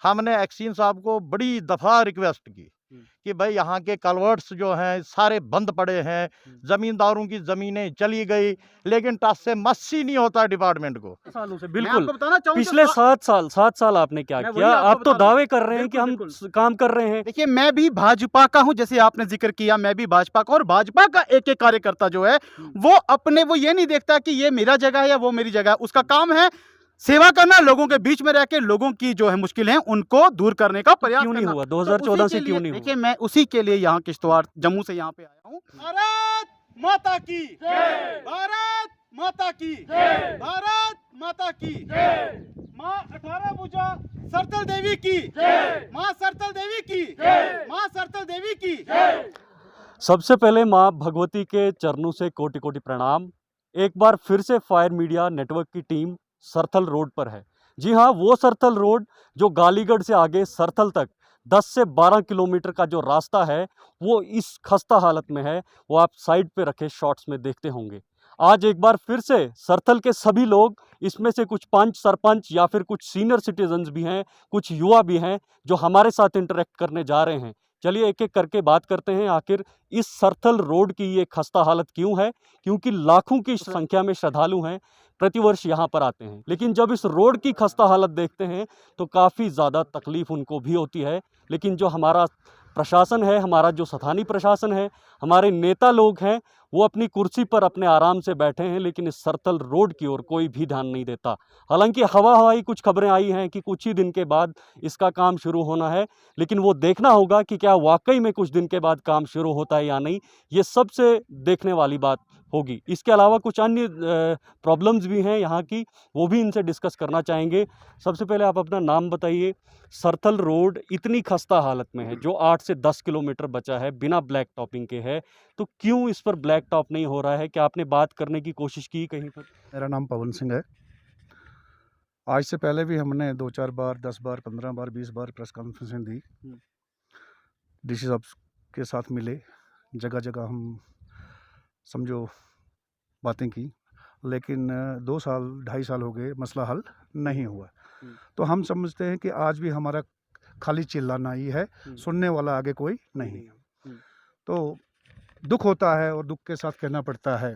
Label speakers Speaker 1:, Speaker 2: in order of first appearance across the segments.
Speaker 1: हमने एक्सीन साहब को बड़ी दफ़ा रिक्वेस्ट की कि भाई यहाँ के कलवर्ट्स जो हैं सारे बंद पड़े हैं, ज़मींदारों की ज़मीनें चली गई, लेकिन टस से मस ही नहीं होता डिपार्टमेंट को।
Speaker 2: सालों से
Speaker 3: मैं
Speaker 2: बिल्कुल
Speaker 3: आपको बताना चाहूँ
Speaker 2: पिछले 7 साल आपने क्या
Speaker 3: मैं
Speaker 2: किया?
Speaker 3: वही आपको
Speaker 2: आप तो
Speaker 3: बता दूं।
Speaker 2: दावे कर रहे हैं कि
Speaker 3: बिल्कुल,
Speaker 2: हम काम कर रहे हैं।
Speaker 3: देखिए, मैं भी भाजपा का हूं, जैसे आपने जिक्र किया, मैं भी भाजपा का, और भाजपा का एक एक कार्यकर्ता जो है वो ये नहीं देखता कि ये मेरा जगह है या वो मेरी जगह है। उसका काम है सेवा करना, लोगों के बीच में रह के लोगों की जो है मुश्किलें हैं उनको दूर करने का प्रयास
Speaker 2: क्यों नहीं
Speaker 3: करना।
Speaker 2: हुआ?
Speaker 3: तो
Speaker 2: 2014
Speaker 3: उसी
Speaker 2: से
Speaker 3: के
Speaker 2: क्यों
Speaker 3: लिए,
Speaker 2: नहीं हुआ?
Speaker 3: देखिए, मैं उसी के लिए यहाँ किश्तवाड़ जम्मू से यहाँ पे आया हूँ। भारत माता की जय, भारत माता की जय, भारत माता की जय, माँ 18 भुजा सरतल देवी की जय, माँ सरतल देवी की जय, माँ सरतल देवी की जय।
Speaker 2: सबसे पहले माँ भगवती के चरणों से कोटि कोटि प्रणाम। एक बार फिर से फायर मीडिया नेटवर्क की टीम सरथल रोड पर है। जी हाँ, वो सरथल रोड जो गालीगढ़ से आगे सरथल तक 10 से 12 किलोमीटर का जो रास्ता है वो इस खस्ता हालत में है। वो आप साइड पे रखे शॉट्स में देखते होंगे। आज एक बार फिर से सरथल के सभी लोग, इसमें से कुछ पंच, सरपंच या फिर कुछ सीनियर सिटीजन्स भी हैं, कुछ युवा भी हैं जो हमारे साथ इंटरेक्ट करने जा रहे हैं। चलिए एक एक करके बात करते हैं, आखिर इस सरथल रोड की ये खस्ता हालत क्यों है? क्योंकि लाखों की संख्या में श्रद्धालु हैं, प्रतिवर्ष यहाँ पर आते हैं, लेकिन जब इस रोड की खस्ता हालत देखते हैं तो काफ़ी ज़्यादा तकलीफ उनको भी होती है। लेकिन जो हमारा प्रशासन है, हमारा जो स्थानीय प्रशासन है, हमारे नेता लोग हैं, वो अपनी कुर्सी पर अपने आराम से बैठे हैं, लेकिन इस सरथल रोड की ओर कोई भी ध्यान नहीं देता। हालांकि हवाई कुछ खबरें आई हैं कि कुछ ही दिन के बाद इसका काम शुरू होना है, लेकिन वो देखना होगा कि क्या वाकई में कुछ दिन के बाद काम शुरू होता है या नहीं। ये सबसे देखने वाली बात होगी। इसके अलावा कुछ अन्य प्रॉब्लम्स भी हैं यहाँ की, वो भी इनसे डिस्कस करना चाहेंगे। सबसे पहले आप अपना नाम बताइए। सरथल रोड इतनी खस्ता हालत में है, जो 8 से 10 किलोमीटर बचा है, बिना ब्लैक टॉपिंग के है, तो क्यों इस पर ब्लैक टॉप नहीं हो रहा है? क्या आपने बात करने की कोशिश की कहीं पर?
Speaker 4: मेरा नाम पवन सिंह है। आज से पहले भी हमने 2-4 बार, 10 बार, 15 बार, 20 बार प्रेस कॉन्फ्रेंसें दी। डीसी साहब के साथ मिले, जगह जगह हम समझो बातें की, लेकिन 2 साल, 2.5 साल हो गए, मसला हल नहीं हुआ। तो हम समझते हैं कि आज भी हमारा खाली चिल्लाना ही है, सुनने वाला आगे कोई नहीं। तो दुख होता है, और दुख के साथ कहना पड़ता है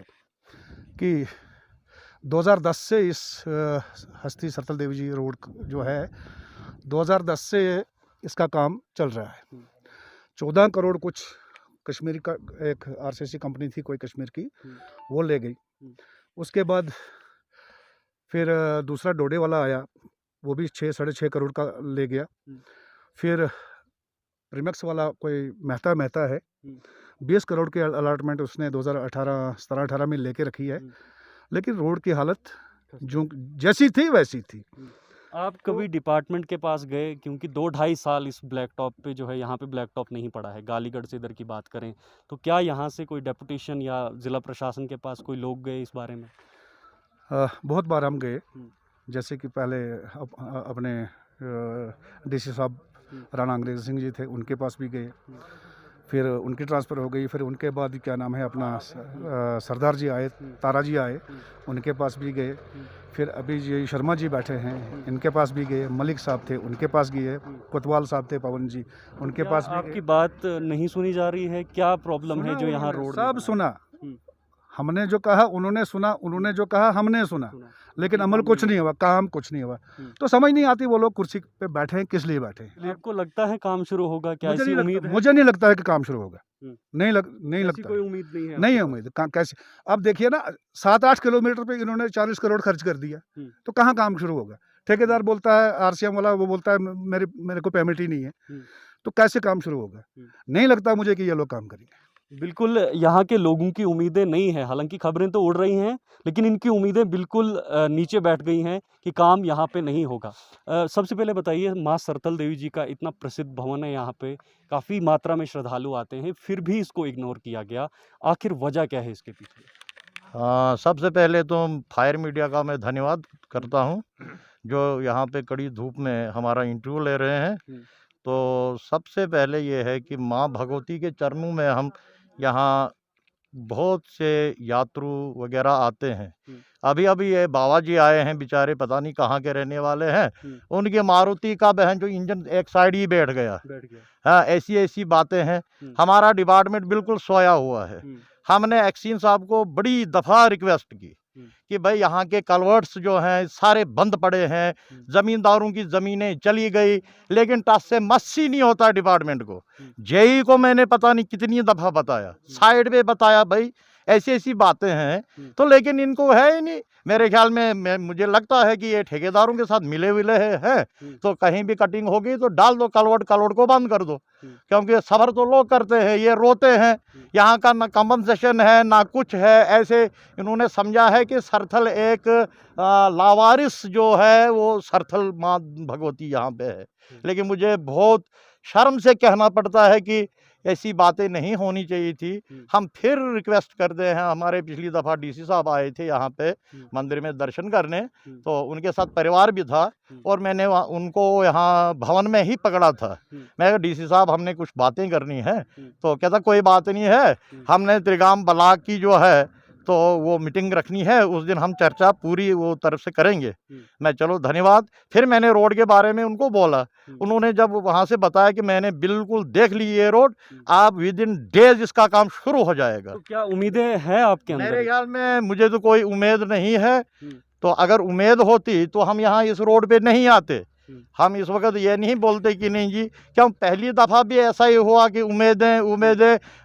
Speaker 4: कि 2010 से इस हस्ती सरथल देवी जी रोड जो है, 2010 से इसका काम चल रहा है। 14 करोड़ कुछ कश्मीर का एक आरसीसी कंपनी थी कोई कश्मीर की, वो ले गई। उसके बाद फिर दूसरा डोडे वाला आया, वो भी 6-6.5 करोड़ का ले गया। फिर प्रीमेक्स वाला कोई मेहता है, 20 करोड़ की अलॉटमेंट उसने 2017-18 में लेके रखी है, लेकिन रोड की हालत जो जैसी थी वैसी थी।
Speaker 2: आप कभी डिपार्टमेंट के पास गए? क्योंकि 2-2.5 साल इस ब्लैक टॉप पे जो है, यहाँ पे ब्लैक टॉप नहीं पड़ा है। गालीगढ़ से इधर की बात करें तो क्या यहाँ से कोई डेपुटेशन या ज़िला प्रशासन के पास कोई लोग गए इस बारे में?
Speaker 4: बहुत बार हम गए, जैसे कि पहले अपने डीसी साहब राणा अंग्रेज सिंह जी थे, उनके पास भी गए। फिर उनकी ट्रांसफ़र हो गई। फिर उनके बाद क्या नाम है अपना सरदार जी आए, तारा जी आए, उनके पास भी गए। फिर अभी जी शर्मा जी बैठे हैं, इनके पास भी गए। मलिक साहब थे, उनके पास गए। कोतवाल साहब थे, पवन जी, उनके पास भी गए।
Speaker 2: आपकी बात नहीं सुनी जा रही है? क्या प्रॉब्लम है जो यहाँ रोड?
Speaker 4: सब सुना, हमने जो कहा उन्होंने सुना, उन्होंने जो कहा हमने सुना, लेकिन अमल कुछ नहीं हुआ, काम कुछ नहीं हुआ। तो समझ नहीं आती वो लोग कुर्सी पे बैठे हैं किस लिए बैठे हैं।
Speaker 2: आपको लगता है काम शुरू होगा? क्या ऐसी उम्मीद है?
Speaker 4: मुझे नहीं लगता है कि काम शुरू होगा। नहीं लगता,
Speaker 2: कोई उम्मीद नहीं है?
Speaker 4: नहीं है उम्मीद। कैसे? अब देखिए ना, 7-8 किलोमीटर पे इन्होंने 40 करोड़ खर्च कर दिया, तो कहाँ काम शुरू होगा? ठेकेदार बोलता है, आरसीएम वाला वो बोलता है मेरे को पेमेंट ही नहीं है, तो कैसे काम शुरू होगा? नहीं लगता मुझे कि ये लोग काम करेंगे।
Speaker 2: बिल्कुल, यहाँ के लोगों की उम्मीदें नहीं हैं। हालांकि खबरें तो उड़ रही हैं, लेकिन इनकी उम्मीदें बिल्कुल नीचे बैठ गई हैं कि काम यहाँ पे नहीं होगा। सबसे पहले बताइए, माँ सरथल देवी जी का इतना प्रसिद्ध भवन है, यहाँ पे काफ़ी मात्रा में श्रद्धालु आते हैं, फिर भी इसको इग्नोर किया गया। आखिर वजह क्या है इसके पीछे?
Speaker 1: हाँ, सबसे पहले तो फायर मीडिया का मैं धन्यवाद करता हूँ, जो यहाँ पे कड़ी धूप में हमारा इंटरव्यू ले रहे हैं। तो सबसे पहले ये है कि माँ भगवती के चरणों में हम यहाँ बहुत से यात्रु वगैरह आते हैं। अभी अभी ये बाबा जी आए हैं, बेचारे पता नहीं कहाँ के रहने वाले हैं। उनके मारुति का बहन जो इंजन एक साइड ही बैठ गया। हाँ, ऐसी ऐसी बातें हैं। हमारा डिपार्टमेंट बिल्कुल सोया हुआ है। हमने एक्सीन साहब को बड़ी दफ़ा रिक्वेस्ट की कि भाई यहाँ के कलवर्ट्स जो हैं सारे बंद पड़े हैं, ज़मींदारों की ज़मीनें चली गई, लेकिन टस से मस ही नहीं होता डिपार्टमेंट को। जेई को मैंने पता नहीं कितनी दफ़ा बताया, साइड पे बताया, भाई ऐसी ऐसी बातें हैं, तो लेकिन इनको है ही नहीं। मेरे ख्याल में मुझे लगता है कि ये ठेकेदारों के साथ मिले विले हैं, तो कहीं भी कटिंग होगी तो डाल दो कलवर्ट को बंद कर दो, क्योंकि सफ़र तो लोग करते हैं, ये रोते हैं। यहाँ का ना कंपनसेशन है ना कुछ है। ऐसे इन्होंने समझा है कि सरथल एक लावारिस जो है वो सरथल माँ भगवती यहाँ पे है, लेकिन मुझे बहुत शर्म से कहना पड़ता है कि ऐसी बातें नहीं होनी चाहिए थी। हम फिर रिक्वेस्ट करते हैं, हमारे पिछली दफ़ा डीसी साहब आए थे यहाँ पे मंदिर में दर्शन करने, तो उनके साथ परिवार भी था और मैंने उनको यहाँ भवन में ही पकड़ा था। मैं कहा डीसी साहब हमने कुछ बातें करनी है, तो कहता कोई बात नहीं है, हमने त्रिगाम ब्लॉक की जो है तो वो मीटिंग रखनी है, उस दिन हम चर्चा पूरी वो तरफ से करेंगे। मैं चलो धन्यवाद। फिर मैंने रोड के बारे में उनको बोला, उन्होंने जब वहाँ से बताया कि मैंने बिल्कुल देख ली ये रोड, आप विद इन डेज इसका काम शुरू हो जाएगा।
Speaker 2: तो क्या उम्मीदें हैं आपके अंदर?
Speaker 1: मेरे ख्याल में मुझे तो कोई उम्मीद नहीं है, तो अगर उम्मीद होती तो हम यहाँ इस रोड पे नहीं आते। हम इस वक्त ये नहीं बोलते कि नहीं जी, क्यों पहली दफ़ा भी ऐसा ही हुआ कि उम्मीदें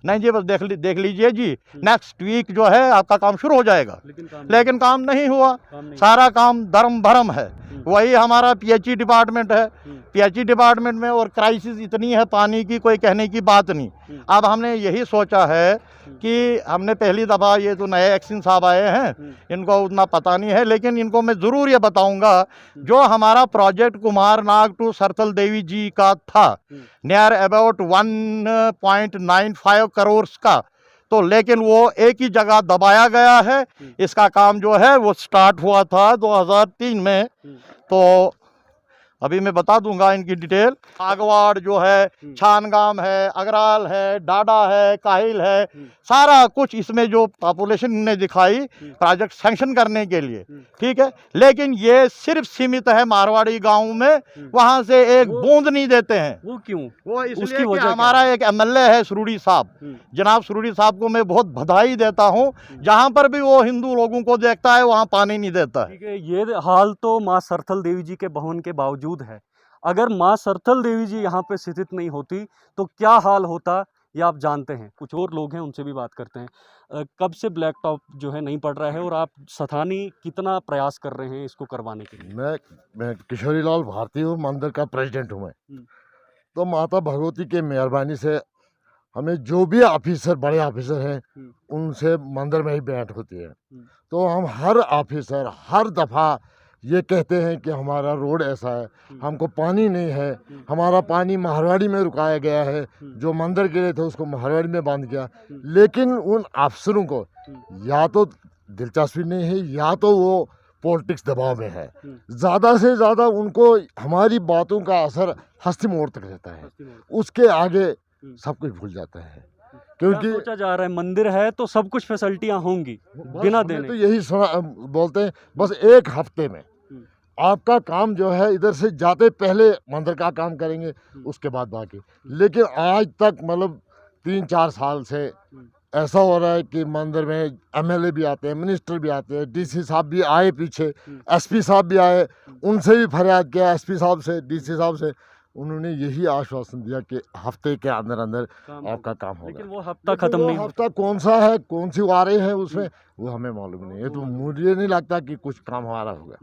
Speaker 1: नहीं जी, बस देख लीजिए जी, नेक्स्ट वीक जो है आपका काम शुरू हो जाएगा, लेकिन काम नहीं हुआ। सारा काम धर्म भरम है। वही हमारा पीएचई डिपार्टमेंट है, पीएचई डिपार्टमेंट में और क्राइसिस इतनी है पानी की, कोई कहने की बात नहीं। अब हमने यही सोचा है कि हमने पहली दफ़ा, ये तो नए एक्शन साहब आए हैं, इनको उतना पता नहीं है, लेकिन इनको मैं ज़रूर ये बताऊंगा, जो हमारा प्रोजेक्ट कुमारनाग टू सरथल देवी जी का था, नियर अबाउट 1.95 करोड़ का, तो लेकिन वो एक ही जगह दबाया गया है। इसका काम जो है वो स्टार्ट हुआ था 2003 में, तो अभी मैं बता दूंगा इनकी डिटेल। आगवाड़ जो है, छानगाम है, अगराल है, डाडा है, काहिल है, सारा कुछ इसमें जो पॉपुलेशन ने दिखाई प्रोजेक्ट सैंक्शन करने के लिए, ठीक है, लेकिन ये सिर्फ सीमित है मारवाड़ी गांव में, वहां से एक बूंद नहीं देते हैं।
Speaker 2: वो क्यों?
Speaker 1: वो इसलिए कि हमारा एक एमएलए है सुरूड़ी साहब, जनाब सुरूड़ी साहब को मैं बहुत बधाई देता हूँ, जहाँ पर भी वो हिंदू लोगों को देखता है वहाँ पानी नहीं देता है।
Speaker 2: ठीक है, ये हाल तो माँ सरथल देवी जी के भवन के बावजूद है। अगर माँ सरथल देवी जी यहाँ पे स्थित नहीं होती तो क्या हाल होता, ये आप जानते हैं। कुछ और लोग हैं, उनसे भी बात करते हैं। कब से ब्लैक टॉप जो है नहीं पड़ रहा है और आप स्थानीय कितना प्रयास कर रहे हैं इसको करवाने के लिए?
Speaker 5: मैं किशोरी लाल भारती हूँ, मंदिर का प्रेसिडेंट हूँ मैं। तो माता भगवती के मेहरबानी से हमें जो भी ऑफिसर, बड़े ऑफिसर हैं, उनसे मंदिर में ही भेंट होती है। तो हम हर ऑफिसर हर दफ़ा ये कहते हैं कि हमारा रोड ऐसा है, हमको पानी नहीं है, हमारा पानी महारवाड़ी में रुकाया गया है, जो मंदिर के लिए थे उसको महारवाड़ी में बांध किया। लेकिन उन अफसरों को या तो दिलचस्पी नहीं है या तो वो पॉलिटिक्स दबाव में है। ज़्यादा से ज़्यादा उनको हमारी बातों का असर हस्ती मोड़ तक रहता है, उसके आगे सब कुछ भूल जाता है। क्योंकि
Speaker 2: सोचा जा रहा है मंदिर है तो सब कुछ फैसिलिटियाँ होंगी बिना देने,
Speaker 5: तो यही बोलते हैं बस एक हफ्ते में आपका काम जो है, इधर से जाते पहले मंदिर का काम करेंगे, उसके बाद बाकी। लेकिन आज तक मतलब 3-4 साल से ऐसा हो रहा है कि मंदिर में एमएलए भी आते हैं, मिनिस्टर भी आते हैं, डीसी साहब भी आए पीछे, एसपी साहब भी आए, उनसे भी फरियाद किया एसपी साहब से, डीसी साहब से। उन्होंने यही आश्वासन दिया कि हफ्ते के अंदर अंदर आपका काम होगा।
Speaker 2: लेकिन वो हफ्ता खत्म नहीं,
Speaker 5: हफ्ता कौन सा है, कौन सी वारे हैं उसमें, वो हमें मालूम नहीं है। तो मुझे नहीं लगता कि कुछ काम हमारा होगा।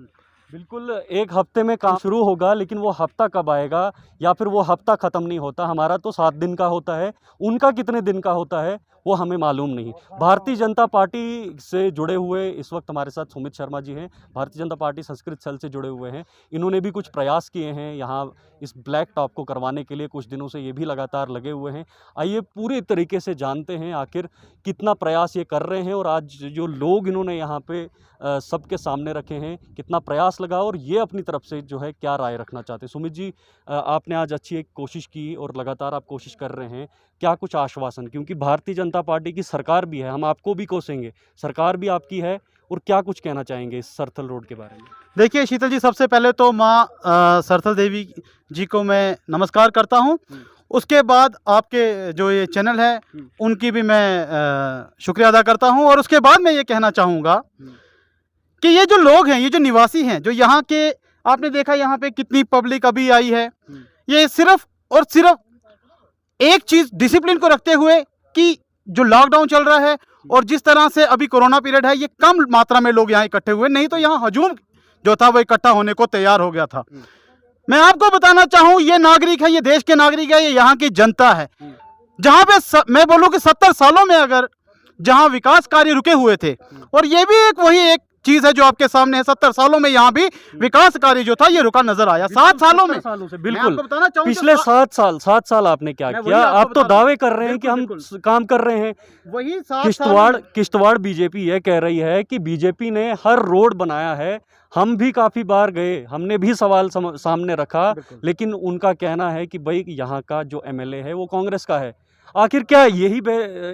Speaker 2: बिल्कुल एक हफ्ते में काम शुरू होगा, लेकिन वो हफ्ता कब आएगा या फिर वो हफ्ता ख़त्म नहीं होता। हमारा तो 7 दिन का होता है, उनका कितने दिन का होता है वो हमें मालूम नहीं। भारतीय जनता पार्टी से जुड़े हुए इस वक्त हमारे साथ सुमित शर्मा जी हैं, भारतीय जनता पार्टी संस्कृत सेल से जुड़े हुए हैं। इन्होंने भी कुछ प्रयास किए हैं यहाँ इस ब्लैक टॉप को करवाने के लिए, कुछ दिनों से ये भी लगातार लगे हुए हैं। आइए पूरे तरीके से जानते हैं आखिर कितना प्रयास ये कर रहे हैं और आज जो लोग इन्होंने यहाँ पे सबके सामने रखे हैं, कितना प्रयास लगा और ये अपनी तरफ से जो है क्या राय रखना चाहते हैं। सुमित जी, आपने आज अच्छी एक कोशिश की और लगातार आप कोशिश कर रहे हैं, क्या कुछ आश्वासन, क्योंकि भारतीय जनता पार्टी की सरकार भी है, हम आपको भी कोसेंगे, सरकार भी आपकी है, और क्या कुछ कहना चाहेंगे इस सरथल रोड के बारे में?
Speaker 3: देखिए शीतल जी, सबसे पहले तो माँ सरथल देवी जी को मैं नमस्कार करता हूँ। उसके बाद आपके जो ये चैनल है उनकी भी मैं शुक्रिया अदा करता हूँ। और उसके बाद मैं ये कहना चाहूँगा कि ये जो लोग हैं, ये जो निवासी हैं, जो यहाँ के, आपने देखा यहाँ पे कितनी पब्लिक अभी आई है, ये सिर्फ और सिर्फ एक चीज़ डिसिप्लिन को रखते हुए कि जो लॉकडाउन चल रहा है और जिस तरह से अभी कोरोना पीरियड है, ये कम मात्रा में लोग यहाँ इकट्ठे हुए, नहीं तो यहाँ हजूम जो था वो इकट्ठा होने को तैयार हो गया था। मैं आपको बताना चाहूँ, ये नागरिक है, ये देश के नागरिक है, ये यहाँ की जनता है। जहाँ पे मैं बोलूँ कि 70 सालों में अगर जहाँ विकास कार्य रुके हुए थे, और ये भी एक वही एक चीज है जो आपके सामने है, 70 सालों में यहाँ भी विकास कार्य जो था ये रुका नजर आया। 7 सालों में,
Speaker 2: से बिल्कुल
Speaker 3: बताना चाहूँ
Speaker 2: पिछले 7 साल आपने क्या किया? आप तो दावे कर रहे हैं कि हम काम कर रहे हैं।
Speaker 3: वही 7 साल
Speaker 2: किश्तवाड़ बीजेपी ये कह रही है कि बीजेपी ने हर रोड बनाया है, हम भी काफी बार गए, हमने भी सवाल सामने रखा, लेकिन उनका कहना है कि भाई यहाँ का जो एमएलए है वो कांग्रेस का है। आखिर क्या यही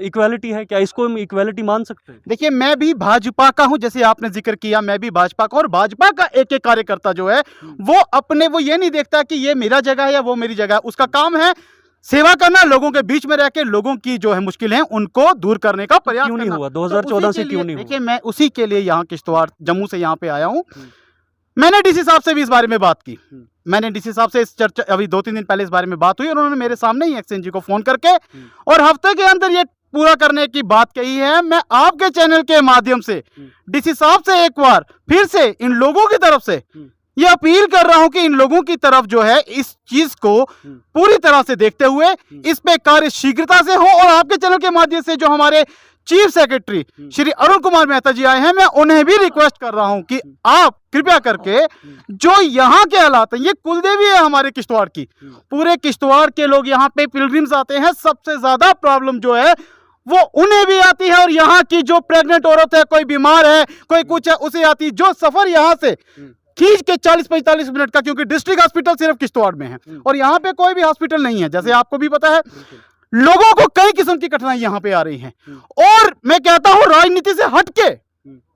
Speaker 2: इक्वालिटी है? क्या इसको हम इक्वालिटी मान सकते हैं?
Speaker 3: देखिए, मैं भी भाजपा का हूं, जैसे आपने जिक्र किया, मैं भी भाजपा का, और भाजपा का एक एक कार्यकर्ता जो है वो ये नहीं देखता कि ये मेरा जगह है या वो मेरी जगह है। उसका काम है सेवा करना, लोगों के बीच में रह के लोगों की जो है मुश्किलें उनको दूर करने का प्रयास
Speaker 2: क्यों नहीं हुआ? 2014 से क्यों नहीं हुआ?
Speaker 3: देखिए, मैं उसी के लिए यहाँ किश्तवाड़ जम्मू से यहाँ पे आया हूँ। मैंने डीसी साहब से भी इस बारे में बात की। मैंने डीसी साहब से इस चर्चा, अभी 2-3 दिन पहले इस बारे में बात हुई, और उन्होंने मेरे सामने ही एक्सचेंज को फोन करके और हफ्ते के अंदर ये पूरा करने की बात कही है। मैं आपके चैनल के माध्यम से डीसी साहब से एक बार फिर से इन लोगों की तरफ से ये अपील कर रहा हूं कि इन लोगों की तरफ जो है इस चीज को पूरी तरह से देखते हुए इस पे कार्य शीघ्रता से हो। और आपके चैनल के माध्यम से जो हमारे चीफ सेक्रेटरी श्री अरुण कुमार मेहता जी आए हैं, मैं उन्हें भी रिक्वेस्ट कर रहा हूं कि आप कृपया करके जो यहाँ के हालात हैं, ये कुलदेवी है हमारे किश्तवाड़ की, पूरे किश्तवाड़ के लोग यहाँ पे पिलग्रिम्स आते हैं। सबसे ज्यादा प्रॉब्लम जो है वो उन्हें भी आती है, और यहाँ की जो प्रेग्नेंट औरत है, कोई बीमार है, कोई कुछ है, उसे आती। जो सफर यहाँ से खींच के 40-45 मिनट का, क्योंकि डिस्ट्रिक्ट हॉस्पिटल सिर्फ किश्तवाड़ में है और यहाँ पे कोई भी हॉस्पिटल नहीं है, जैसे आपको भी पता है, लोगों को कई किस्म की कठिनाई यहाँ पे आ रही हैं। और मैं कहता हूँ राजनीति से हटके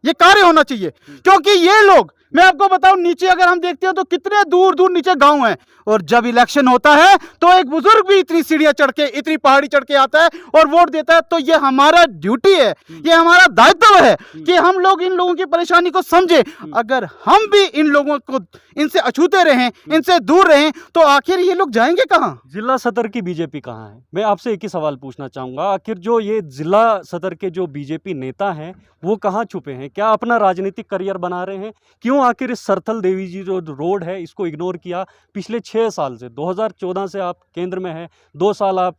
Speaker 3: ये कार्य होना चाहिए, क्योंकि ये लोग, मैं आपको बताऊं, नीचे अगर हम देखते हो तो कितने दूर दूर नीचे गांव हैं, और जब इलेक्शन होता है तो एक बुजुर्ग भी इतनी सीढ़ियां चढ़ के, इतनी पहाड़ी चढ़ के आता है और वोट देता है। तो ये हमारा ड्यूटी है, ये हमारा दायित्व है कि हम लोग इन लोगों की परेशानी को समझें। अगर हम भी इन लोगों को, इनसे अछूते रहें, इनसे दूर रहें, तो आखिर ये लोग जाएंगे कहाँ?
Speaker 2: जिला सदर की बीजेपी कहाँ है? मैं आपसे एक ही सवाल पूछना चाहूंगा, आखिर जो ये जिला सदर के जो बीजेपी नेता हैं वो कहाँ छुपे हैं? क्या अपना राजनीतिक करियर बना रहे हैं? क्यों आखिर इस सरथल देवी जी जो रोड है इसको इग्नोर किया? पिछले 6 साल से, 2014 से आप केंद्र में हैं, 2 साल आप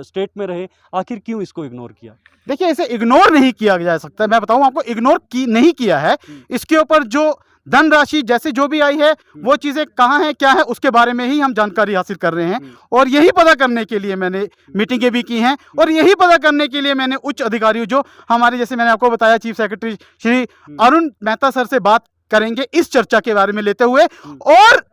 Speaker 2: स्टेट में रहे, आखिर क्यों इसको इग्नोर किया?
Speaker 3: देखिए, इसे इग्नोर नहीं किया जा सकता। मैं बताऊं आपको, इग्नोर नहीं किया है। इसके ऊपर जो धनराशि जैसे जो भी आई है, वो चीजें कहाँ हैं, क्या है, उसके बारे में ही हम जानकारी हासिल कर रहे हैं। और यही पता करने के लिए मैंने मीटिंगें भी की हैं, और यही पता करने के लिए मैंने उच्च अधिकारियों, जो हमारे, जैसे मैंने आपको बताया, chief secretary Shri Arun Mehta sir से बात करेंगे इस चर्चा के बारे में लेते हुए। और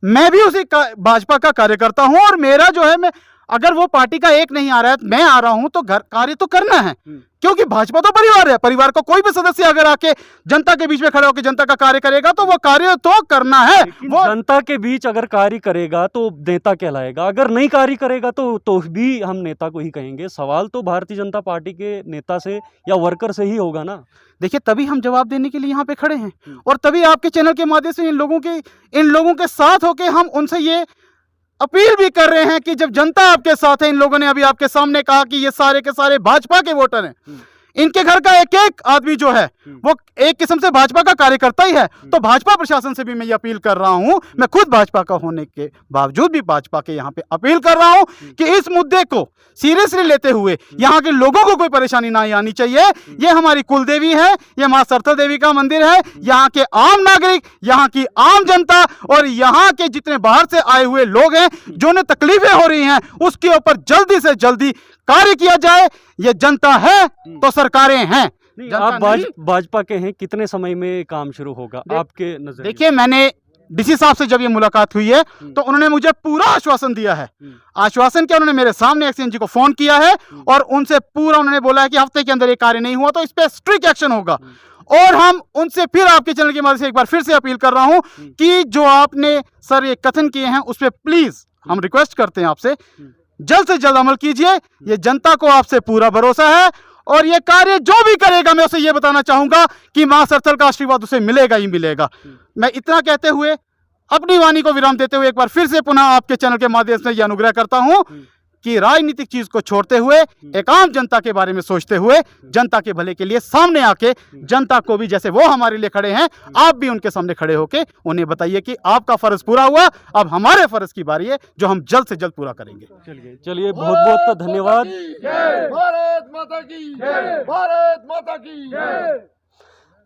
Speaker 3: मैं भी उसी भाजपा का कार्यकर्ता हूं, और मेरा जो है, मैं अगर वो पार्टी का एक नहीं आ रहा है, मैं आ रहा हूं, तो घर कार्य तो करना है, क्योंकि भाजपा तो परिवार है। परिवार को कोई भी सदस्य अगर आके जनता के बीच में खड़े होकर जनता का कार्य करेगा तो वो कार्य तो करना है। वो
Speaker 2: जनता के बीच अगर कार्य करेगा तो नेता कहलाएगा, अगर नहीं कार्य करेगा तो भी हम नेता को ही कहेंगे। सवाल तो भारतीय जनता पार्टी के नेता से या वर्कर से ही होगा ना।
Speaker 3: देखिए, तभी हम जवाब देने के लिए यहाँ पे खड़े हैं, और तभी आपके चैनल के माध्यम से इन लोगों के साथ होके हम उनसे ये अपील भी कर रहे हैं कि जब जनता आपके साथ है, इन लोगों ने अभी आपके सामने कहा कि ये सारे के सारे भाजपा के वोटर हैं, इनके घर का एक एक आदमी जो है वो एक किस्म से भाजपा का कार्यकर्ता ही है। तो भाजपा प्रशासन से भी मैं ये अपील कर रहा हूं, मैं खुद भाजपा का होने के बावजूद भी भाजपा के यहाँ पे अपील कर रहा हूं कि इस मुद्दे को सीरियसली लेते हुए यहाँ के लोगों को कोई परेशानी ना आनी चाहिए। ये हमारी कुलदेवी है, ये माँ सरथल देवी का मंदिर है। यहाँ के आम नागरिक, यहाँ की आम जनता और यहाँ के जितने बाहर से आए हुए लोग हैं, जो उन्हें तकलीफें हो रही हैं, उसके ऊपर जल्दी से जल्दी कार्य किया जाए। ये जनता है तो सरकारें हैं।
Speaker 2: नहीं,
Speaker 3: जनता
Speaker 2: आप
Speaker 3: नहीं-
Speaker 2: भाजपा के हैं, कितने समय में काम शुरू होगा आपके नजर?
Speaker 3: देखिए, मैंने डीसी साहब से जब ये मुलाकात हुई है तो उन्होंने मुझे पूरा आश्वासन दिया है। आश्वासन क्या, उन्होंने मेरे सामने एक्सचेंज को फोन किया है और उनसे पूरा उन्होंने बोला है कि हफ्ते के अंदर ये कार्य नहीं हुआ तो इस पे स्ट्रिक्ट एक्शन होगा। और हम उनसे फिर आपके चैनल के माध्यम से एक बार फिर से अपील कर रहा हूं कि जो आपने सर ये कथन किए हैं उस पर प्लीज हम रिक्वेस्ट करते हैं आपसे जल्द से जल्द अमल कीजिए। ये जनता को आपसे पूरा भरोसा है और ये कार्य जो भी करेगा मैं उसे ये बताना चाहूंगा कि मां सरथल का आशीर्वाद उसे मिलेगा ही मिलेगा। मैं इतना कहते हुए अपनी वाणी को विराम देते हुए एक बार फिर से पुनः आपके चैनल के माध्यम से यह अनुग्रह करता हूं कि राजनीतिक चीज को छोड़ते हुए एक आम जनता के बारे में सोचते हुए जनता के भले के लिए सामने आके जनता को भी, जैसे वो हमारे लिए खड़े हैं, आप भी उनके सामने खड़े होके उन्हें बताइए कि आपका फर्ज पूरा हुआ, अब हमारे फर्ज की बारी है जो हम जल्द से जल्द पूरा करेंगे।
Speaker 2: चलिए बहुत बहुत धन्यवाद।
Speaker 5: भारत माता की जय, भारत माता की जय।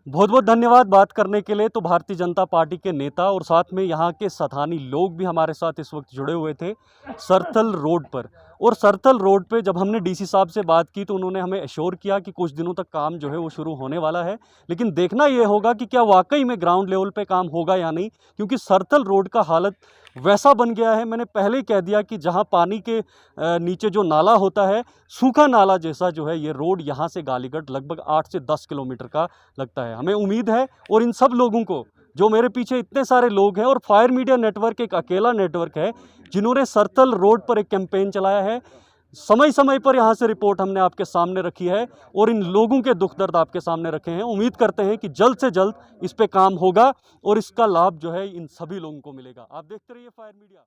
Speaker 2: बहुत बहुत धन्यवाद बात करने के लिए। तो भारतीय जनता पार्टी के नेता और साथ में यहाँ के स्थानीय लोग भी हमारे साथ इस वक्त जुड़े हुए थे सरथल रोड पर। और सरथल रोड पे जब हमने डीसी साहब से बात की तो उन्होंने हमें एश्योर किया कि कुछ दिनों तक काम जो है वो शुरू होने वाला है, लेकिन देखना ये होगा कि क्या वाकई में ग्राउंड लेवल पे काम होगा या नहीं, क्योंकि सरथल रोड का हालत वैसा बन गया है। मैंने पहले ही कह दिया कि जहाँ पानी के नीचे जो नाला होता है, सूखा नाला जैसा जो है ये रोड यहाँ से गालीगढ़ लगभग 8 से 10 किलोमीटर का लगता है। हमें उम्मीद है और इन सब लोगों को, जो मेरे पीछे इतने सारे लोग हैं, और फायर मीडिया नेटवर्क एक अकेला नेटवर्क है जिन्होंने सरथल रोड पर एक कैंपेन चलाया है। समय समय पर यहाँ से रिपोर्ट हमने आपके सामने रखी है और इन लोगों के दुख दर्द आपके सामने रखे हैं। उम्मीद करते हैं कि जल्द से जल्द इस पे काम होगा और इसका लाभ जो है इन सभी लोगों को मिलेगा। आप देखते रहिए फायर मीडिया।